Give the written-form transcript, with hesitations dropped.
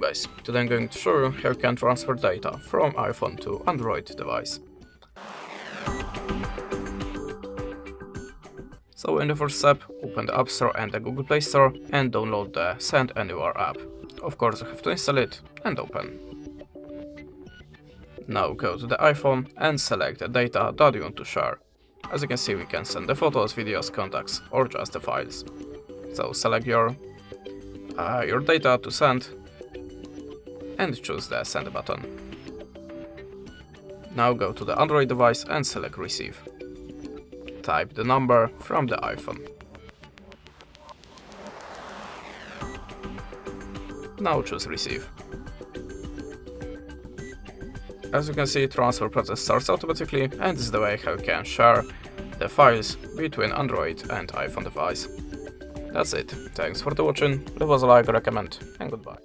guys, today I'm going to show you how you can transfer data from iPhone to Android device. So in the first step, open the App Store and the Google Play Store and download the Send Anywhere app. Of course you have to install it and open. Now go to the iPhone and select the data that you want to share. As you can see, we can send the photos, videos, contacts or just the files. So select your data to send and choose the send button. Now go to the Android device and select receive. Type the number from the iPhone. Now choose receive. As you can see, transfer process starts automatically, and this is the way how you can share the files between Android and iPhone device. That's it. Thanks for watching. Leave us a like, recommend, and goodbye.